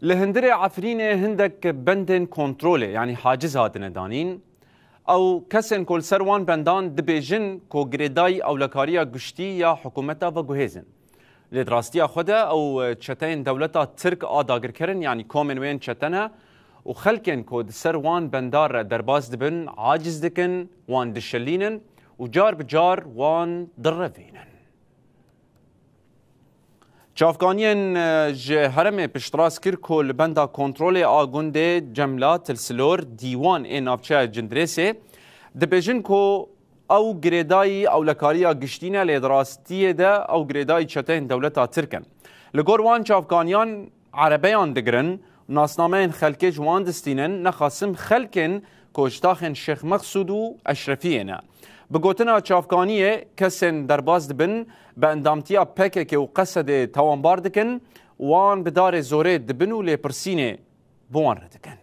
لهندري عفرينه هندك بندن كنترولي يعني حاجز هاتن دانين او كسن كل سروان بندان دبيجن كو جريداي او لكاريا گشتي يا حكومتا و گوهزن لدراستيا خدا او تشتين دولتا ترك آداگر کرن يعني كومن وين تشتنها وخلكن كو سروان بندار درباز دبن عاجز دكن وان دشلينن وجار بجار وان درفينن چافکانین هرم پشتراس کر کل بندا کنترل آگوند جملات السلور دیوان این افچه جندرسه دبیجن کو او گریدای او لکاریا گشتینه لدراستیه ده او گریدای چتین دولتا ترکن لگوروان چافکانیان عربیان دگرن ناسنامه خلکه جوان دستینن نخاسم خلکن کوشتاخن شیخ مقصود و اشرفیه بگوتنا چافکانیه کسن درباز دبن به اندامتیا پکه که و قصد توانبار دکن وان بدار زوره دبن و لپرسینه بوان ردکن